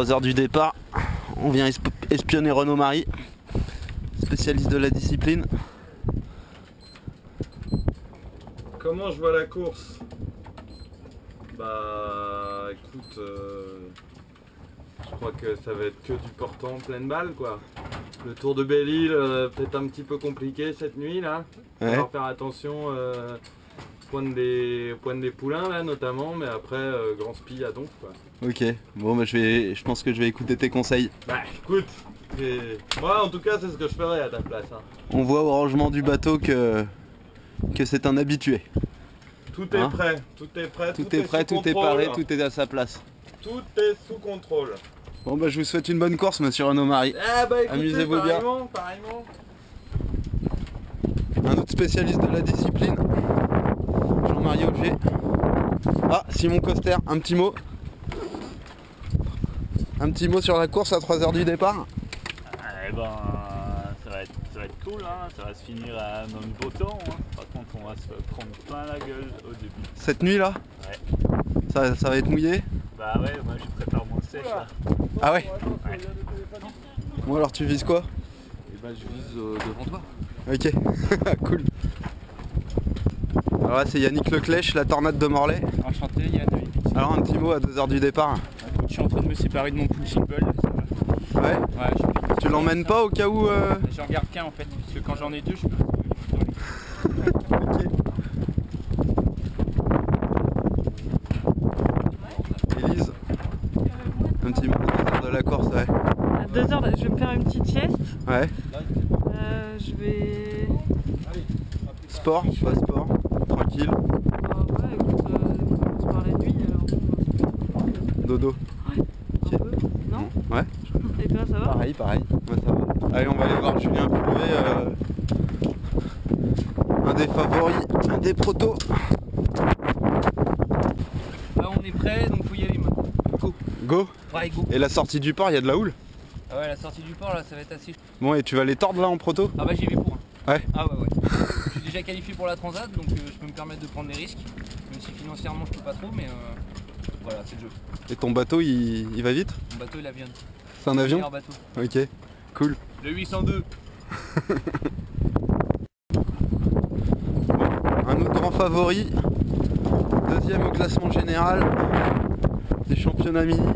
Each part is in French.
3 heures du départ. On vient espionner Renaud Marie, spécialiste de la discipline. Comment je vois la course? Bah écoute, je crois que ça va être que du portant pleine balle quoi. Le Tour de Belle-Île peut-être un petit peu compliqué cette nuit là. On va faire attention, pointe des poulains là notamment, mais après grand spi à Donf quoi. Ok, bon bah je pense que je vais écouter tes conseils. Bah écoute, moi en tout cas c'est ce que je ferais à ta place. Hein. On voit au rangement du bateau que c'est un habitué. Tout est prêt, tout est prêt, tout est prêt, tout est paré, tout est à sa place. Tout est sous contrôle. Bon bah je vous souhaite une bonne course monsieur Renaud Marie. Amusez-vous bien. Pareillement. Un autre spécialiste de la discipline, Jean-Marie Auger. Ah, Simon Coster, un petit mot. Un petit mot sur la course à 3 heures du départ. Eh ben, ça va être cool, hein. Ça va se finir à un beau temps. Hein. Par contre, on va se prendre plein la gueule au début. Cette nuit là? Ouais. Ça va être mouillé? Bah ouais, moi je prépare mon sèche là. Ah ouais? Bon alors tu vises quoi? Et bah je vise devant toi. Ok, cool. Alors là c'est Yannick Leclèche, la tornade de Morlaix. Enchanté Yann. Alors un petit mot à 2 heures du départ. Je suis en train de me séparer de mon punching ball. Ouais? Ouais, tu l'emmènes pas au cas où J'en garde qu'un en fait, parce que quand j'en ai deux, je peux. Ok. Élise, un petit mot à 2 heures de la course, ouais. À 2 heures, je vais me faire une petite sieste. Ouais. Je vais... Sport, pas sport, tranquille. Ouais, écoute, on commence par la nuit, alors... Dodo. Ouais, un peu, non? Ouais. Et toi, ça va? Pareil. Ouais, ça va. Allez, on va aller voir Julien Plouvet, un des favoris, un des protos. Là on est prêt, donc faut y aller maintenant. Go. Ouais, go. Et la sortie du port, il y a de la houle? Ah ouais, la sortie du port là, ça va être assez... Bon, et tu vas les tordre là en proto? Ah bah j'y vais pour. Hein. Ouais. Ah ouais. Je suis déjà qualifié pour la Transat, donc je peux me permettre de prendre des risques. Même si financièrement je peux pas trop, mais voilà, c'est le jeu. Et ton bateau, il va vite? Mon bateau il avion. C'est un avion? Meilleur bateau. Ok, cool. Le 802. Un autre grand favori, deuxième au classement général des championnats mini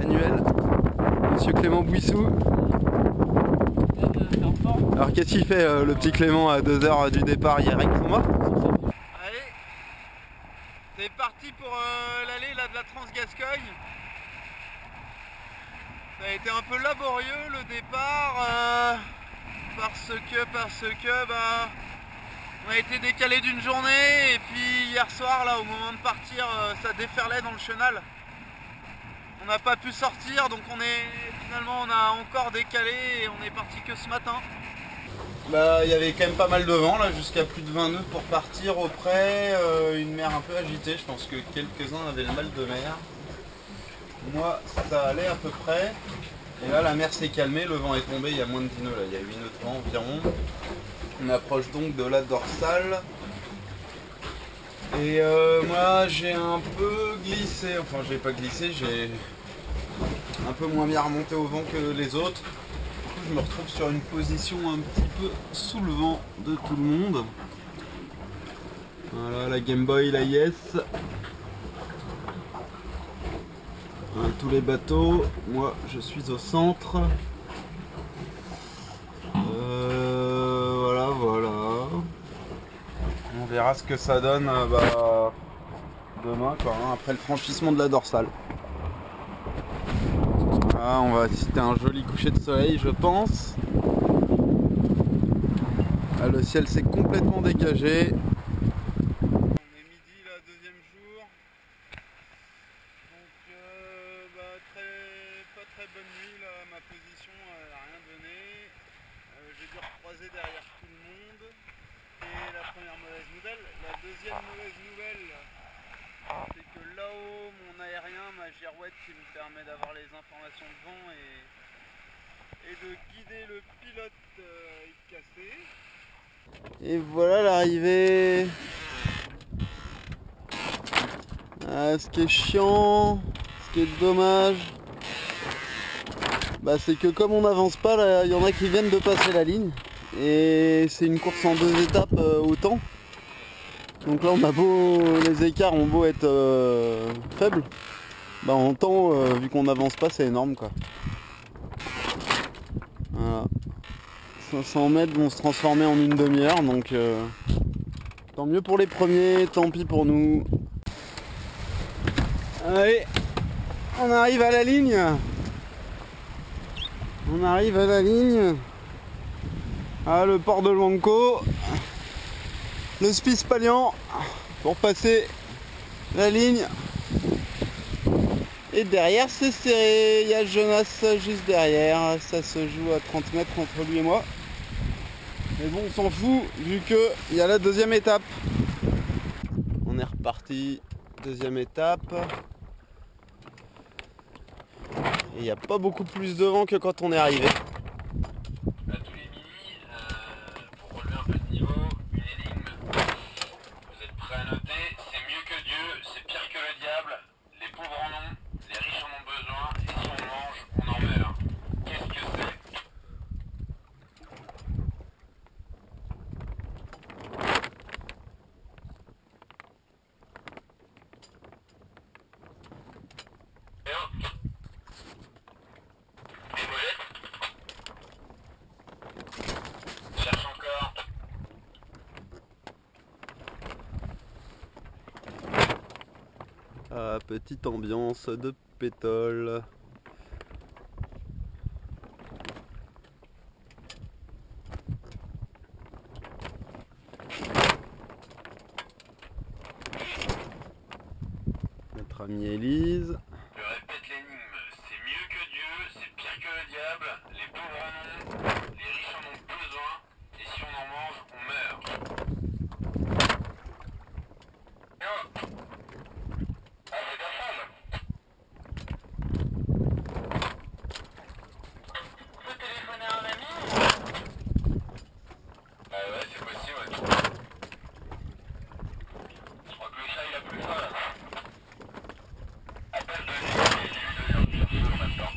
annuels, monsieur Clément Bouissou. Alors qu'est-ce qu'il fait le petit Clément à 2 heures du départ? Il est avec son mât? Allez, c'est parti pour l'allée là de la Trans-Gascogne. Ça a été un peu laborieux le départ parce que bah, on a été décalé d'une journée et puis hier soir là au moment de partir ça déferlait dans le chenal. On n'a pas pu sortir donc finalement on a encore décalé et on est parti que ce matin. Bah il y avait quand même pas mal de vent là, jusqu'à plus de 20 nœuds pour partir au près, une mer un peu agitée, je pense que quelques-uns avaient le mal de mer. Moi ça allait à peu près, et là la mer s'est calmée, le vent est tombé, il y a moins de 10 nœuds là, il y a 8 nœuds de vent environ. On approche donc de la dorsale. Et moi j'ai un peu glissé, enfin j'ai pas glissé, j'ai un peu moins bien remonté au vent que les autres. Du coup je me retrouve sur une position un petit peu sous le vent de tout le monde. Voilà la Game Boy, la Yes. Tous les bateaux, moi je suis au centre. Voilà. On verra ce que ça donne demain quoi, hein, après le franchissement de la dorsale. Voilà, on va assister à un joli coucher de soleil je pense. Là, le ciel s'est complètement dégagé. On est midi là, deuxième jour. Donc pas très bonne nuit là, ma position elle a rien donné. J'ai dû recroiser derrière tout le monde. Et la première mauvaise nouvelle. La deuxième mauvaise nouvelle, c'est que là-haut, mon aérien, ma girouette qui me permet d'avoir les informations de vent et de guider le pilote est cassé. Et voilà l'arrivée. Ce qui est chiant, ce qui est dommage, Bah c'est que comme on n'avance pas, là, il y en a qui viennent de passer la ligne. Et c'est une course en 2 étapes au temps. Donc là on a beau, les écarts ont beau être faibles. Bah en temps, vu qu'on n'avance pas, c'est énorme quoi. Voilà. 500 mètres vont se transformer en une demi-heure, donc tant mieux pour les premiers, tant pis pour nous. Allez, on arrive à la ligne. On arrive à la ligne. Ah, le port de Luanco. Le Spispalian pour passer la ligne. Et derrière c'est serré, il y a Jonas juste derrière, ça se joue à 30 mètres entre lui et moi. Mais bon, on s'en fout vu qu'il y a la deuxième étape. On est reparti, deuxième étape. Et il n'y a pas beaucoup plus de vent que quand on est arrivé. À tous les mini, pour relever un peu de niveau, une énigme. Vous êtes prêts à noter, c'est mieux que Dieu, c'est pire que le diable, les pauvres en ont, les riches en ont besoin, et si on mange, on en meurt. Qu'est-ce que c'est? Cherche encore. Ah, petite ambiance de pétole. Notre amie Élise. Je répète l'énigme, c'est mieux que Dieu, c'est pire que le diable, les pauvres en ont, les riches en ont besoin, et si on en mange, on meurt. Ah, c'est ta femme. On peut téléphoner à un ami? Ah ouais, c'est possible, ouais. Je crois que le chat il a plus faim là. Appelle de l'élu de chercher en même temps.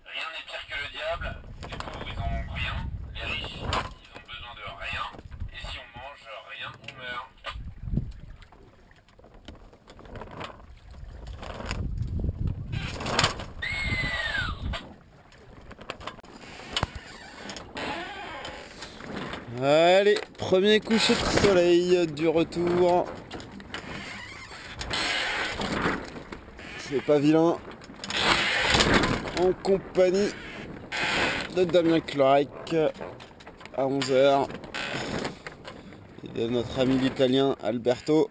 Rien n'est pire que le diable, les pauvres ils en ont rien, les riches ils ont besoin de rien, et si on mange rien, on meurt. Allez, premier coucher de soleil du retour. C'est pas vilain. En compagnie de Damien Clorec à 11h. Et de notre ami l'italien Alberto.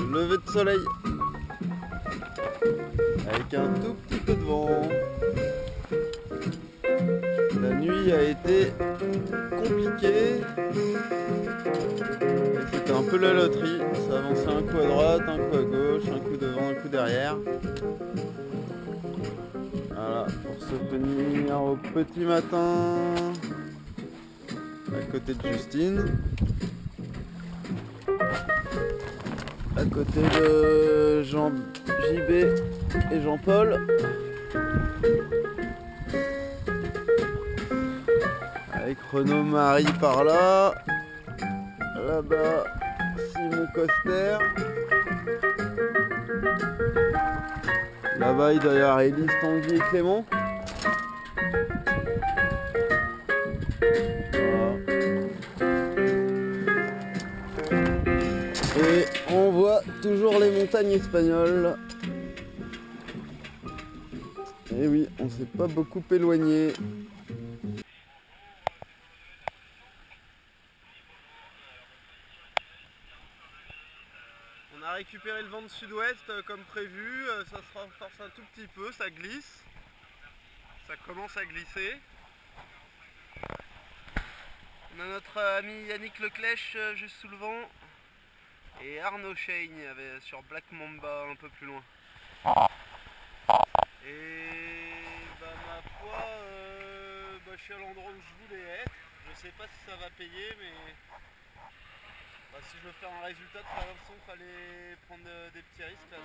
Lever de soleil avec un tout petit peu de vent. La nuit a été compliquée. C'était un peu la loterie. Ça avançait un coup à droite, un coup à gauche, un coup devant, un coup derrière. Voilà, pour se tenir au petit matin à côté de Justine. À côté de Jean JB et Jean-Paul. Avec Renaud Marie par là. Là-bas, Simon Coster. Là-bas, il doit y avoir Élise, Tanguy et Clément. Et on voit toujours les montagnes espagnoles. Et oui, on s'est pas beaucoup éloigné. On a récupéré le vent de sud-ouest comme prévu, ça se renforce un tout petit peu, ça glisse. Ça commence à glisser. On a notre ami Yannick Leclèche juste sous le vent. Et Arnaud Shane sur Black Mamba un peu plus loin. Et bah ma foi, je suis à l'endroit où je voulais être. Je sais pas si ça va payer, mais si je veux faire un résultat, de toute façon il fallait prendre des petits risques là